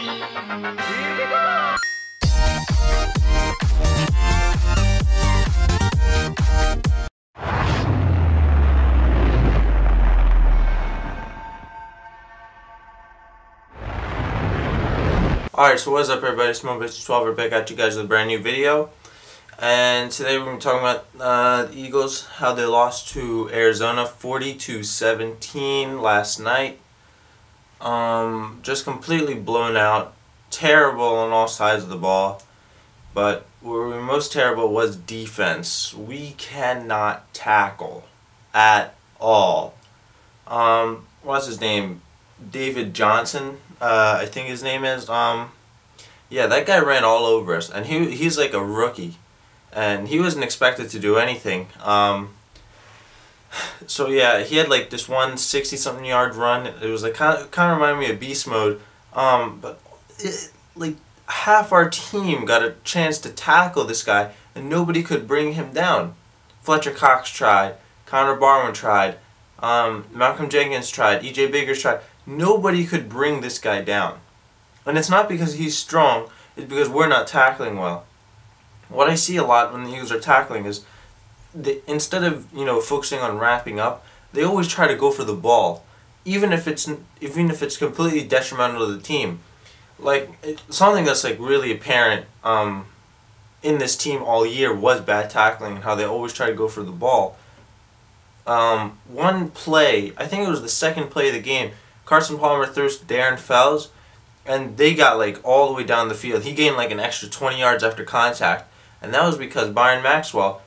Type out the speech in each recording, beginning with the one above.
Alright, so what's up everybody, it's Mo12. We're back at you guys with a brand new video. And today we're going to be talking about the Eagles, how they lost to Arizona 40-17 last night. Just completely blown out. Terrible on all sides of the ball. But where we were most terrible was defense. We cannot tackle at all. What's his name? David Johnson, I think his name is. Yeah, that guy ran all over us, and he's like a rookie, and he wasn't expected to do anything. So yeah, he had like this one 60-something yard run. It was like kind of reminded me of Beast Mode. But like half our team got a chance to tackle this guy, and nobody could bring him down. Fletcher Cox tried, Connor Barwin tried, Malcolm Jenkins tried, E.J. Biggers tried. Nobody could bring this guy down. And it's not because he's strong, it's because we're not tackling well. What I see a lot when the Eagles are tackling is, instead of focusing on wrapping up, they always try to go for the ball, even if it's completely detrimental to the team. Like something that's like really apparent in this team all year was bad tackling and how they always try to go for the ball. One play, I think it was the second play of the game, Carson Palmer throws Darren Fells, and they got like all the way down the field. He gained like an extra 20 yards after contact, and that was because Byron Maxwell,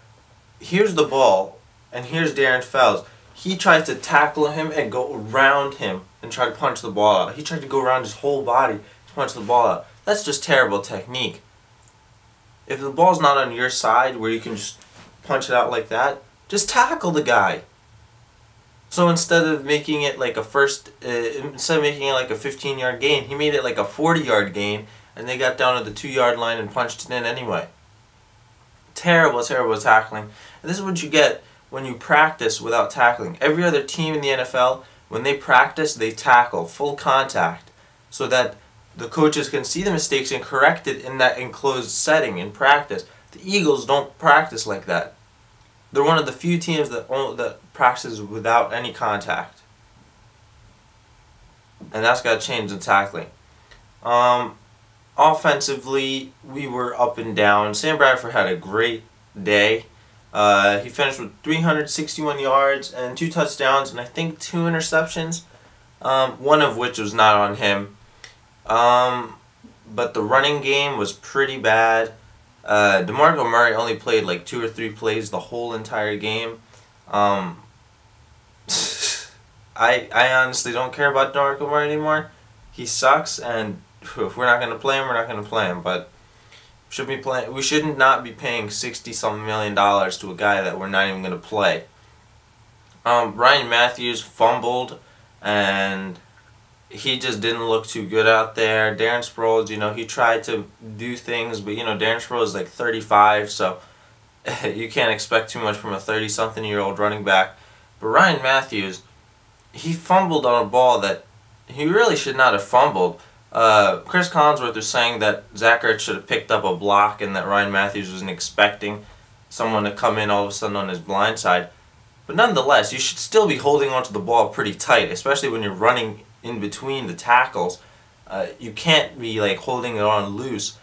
here's the ball, and here's Darren Fells. He tries to tackle him and go around him and try to punch the ball out. He tried to go around his whole body to punch the ball out. That's just terrible technique. If the ball's not on your side where you can just punch it out like that, just tackle the guy. So instead of making it like a 15-yard gain, he made it like a 40-yard gain, and they got down to the 2-yard line and punched it in anyway. Terrible, terrible tackling. And this is what you get when you practice without tackling. Every other team in the NFL, when they practice, they tackle, full contact, so that the coaches can see the mistakes and correct it in that enclosed setting in practice. The Eagles don't practice like that. They're one of the few teams that practices without any contact. And that's got to change in tackling. Offensively, we were up and down. Sam Bradford had a great day. He finished with 361 yards and 2 touchdowns and I think 2 interceptions, one of which was not on him. But the running game was pretty bad. DeMarco Murray only played like 2 or 3 plays the whole entire game. I honestly don't care about DeMarco Murray anymore. He sucks, and if we're not going to play him, we're not going to play him. But we should not be paying $60-something million to a guy that we're not even going to play. Ryan Matthews fumbled, and he just didn't look too good out there. Darren Sproles, he tried to do things, but Darren Sproles is like 35, so you can't expect too much from a 30-something-year-old running back. But Ryan Matthews, he fumbled on a ball that he really should not have fumbled. Chris Collinsworth was saying that Zach Ertz should have picked up a block and that Ryan Matthews wasn't expecting someone to come in all of a sudden on his blind side. But nonetheless, you should still be holding onto the ball pretty tight, especially when you're running in between the tackles. You can't be like holding it on loose.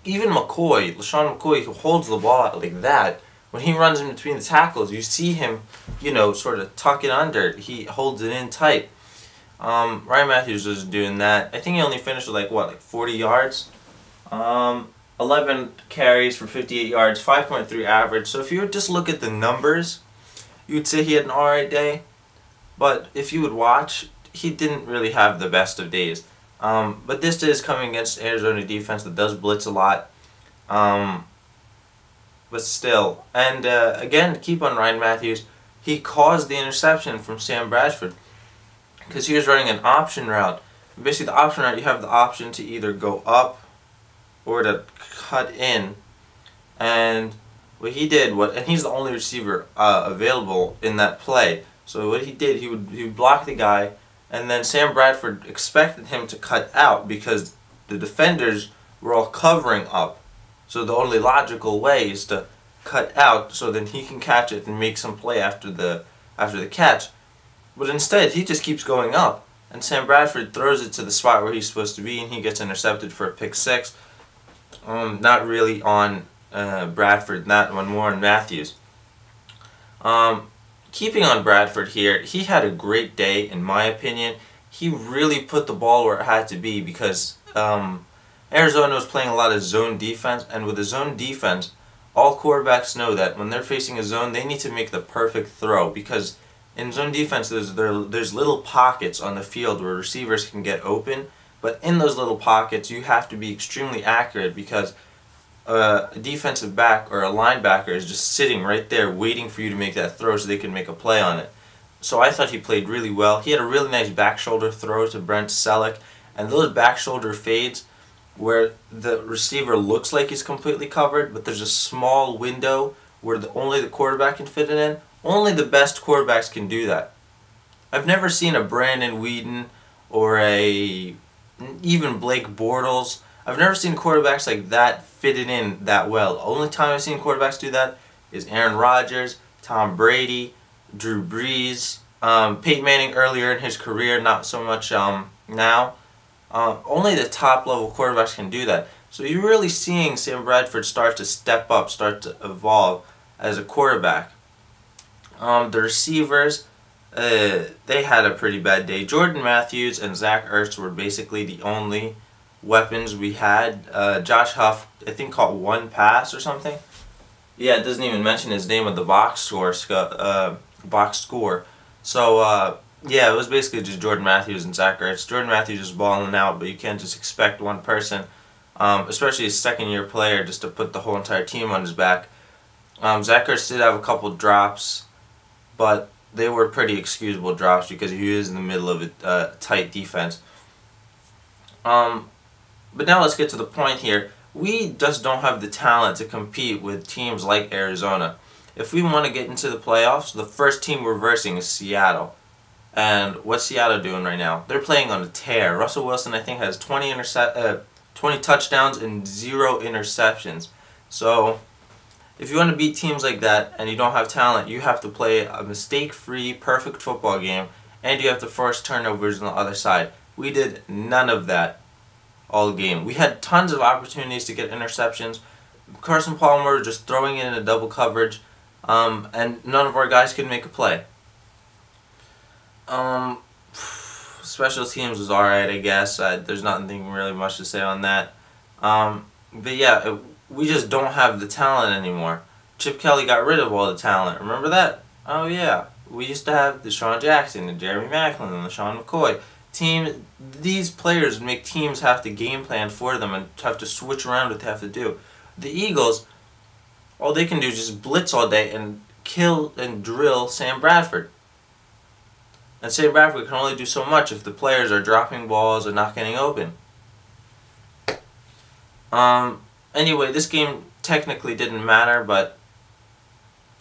Even LaShawn McCoy, who holds the ball out like that, when he runs in between the tackles, you see him, sort of tuck it under. He holds it in tight. Ryan Matthews was doing that. I think he only finished with like 40 yards. 11 carries for 58 yards, 5.3 average. So if you would just look at the numbers, you would say he had an alright day. But if you would watch, he didn't really have the best of days. But this is coming against Arizona defense that does blitz a lot. But still. And again, to keep on Ryan Matthews, he caused the interception from Sam Bradford because he was running an option route. Basically, the option route, you have the option to either go up or to cut in. And what he did, and he's the only receiver available in that play. So what he did, he would block the guy, and then Sam Bradford expected him to cut out because the defenders were all covering up. So the only logical way is to cut out so then he can catch it and make some play after the catch. But instead, he just keeps going up. And Sam Bradford throws it to the spot where he's supposed to be, and he gets intercepted for a pick six. Not really on Bradford, that one more on Matthews. Keeping on Bradford here, he had a great day in my opinion. He really put the ball where it had to be because Arizona was playing a lot of zone defense, and with the zone defense, all quarterbacks know that when they're facing a zone, they need to make the perfect throw because in zone defense, there's little pockets on the field where receivers can get open, but in those little pockets, you have to be extremely accurate because a defensive back or a linebacker is just sitting right there waiting for you to make that throw so they can make a play on it. So I thought he played really well. He had a really nice back shoulder throw to Brent Selleck, and those back shoulder fades where the receiver looks like he's completely covered, but there's a small window where only the quarterback can fit it in. Only the best quarterbacks can do that. I've never seen a Brandon Weeden or even Blake Bortles. I've never seen quarterbacks like that fit it in that well. The only time I've seen quarterbacks do that is Aaron Rodgers, Tom Brady, Drew Brees, Peyton Manning earlier in his career, not so much now. Only the top level quarterbacks can do that. So you're really seeing Sam Bradford start to step up, start to evolve as a quarterback. The receivers, they had a pretty bad day. Jordan Matthews and Zach Ertz were basically the only weapons we had. Josh Huff, I think, caught one pass or something. Yeah, it doesn't even mention his name on the box score. So, yeah, it was basically just Jordan Matthews and Zach Ertz. Jordan Matthews is balling out, but you can't just expect one person, especially a second-year player, just to put the whole entire team on his back. Zach Ertz did have a couple drops, but they were pretty excusable drops because he was in the middle of a tight defense. But now let's get to the point here. We just don't have the talent to compete with teams like Arizona. If we want to get into the playoffs, the first team we're versing is Seattle. And what's Seattle doing right now? They're playing on a tear. Russell Wilson, I think, has 20 touchdowns and 0 interceptions. So if you want to beat teams like that and you don't have talent, you have to play a mistake-free, perfect football game, and you have to force turnovers on the other side. We did none of that all game. We had tons of opportunities to get interceptions. Carson Palmer just throwing it in a double coverage, and none of our guys could make a play. Special teams was alright, I guess. There's nothing really much to say on that. But yeah, we just don't have the talent anymore. Chip Kelly got rid of all the talent. Remember that? Oh yeah. We used to have Deshaun Jackson and Jeremy Maclin and LaShawn McCoy. These players make teams have to game plan for them and have to switch around what they have to do. The Eagles, all they can do is just blitz all day and kill and drill Sam Bradford. And Sam Bradford can only do so much if the players are dropping balls and not getting open. Anyway, this game technically didn't matter, but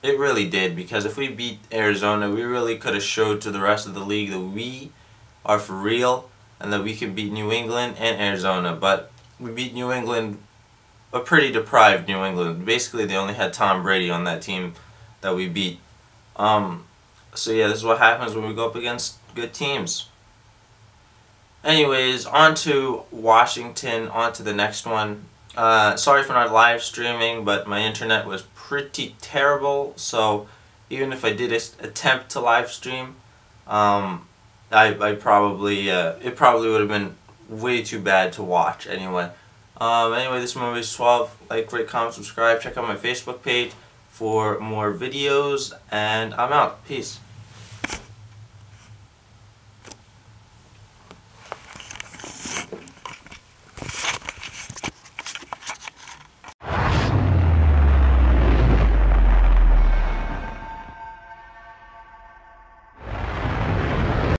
it really did, because if we beat Arizona, we really could have showed to the rest of the league that we are for real and that we can beat New England and Arizona. But we beat New England, a pretty deprived New England. Basically, they only had Tom Brady on that team that we beat. So yeah, this is what happens when we go up against good teams. Anyways, on to Washington, on to the next one. Sorry for not live streaming, but my internet was pretty terrible, so even if I did attempt to live stream, it probably would have been way too bad to watch anyway. Anyway, this movie is 12. Like, rate, comment, subscribe. Check out my Facebook page for more videos, and I'm out. Peace.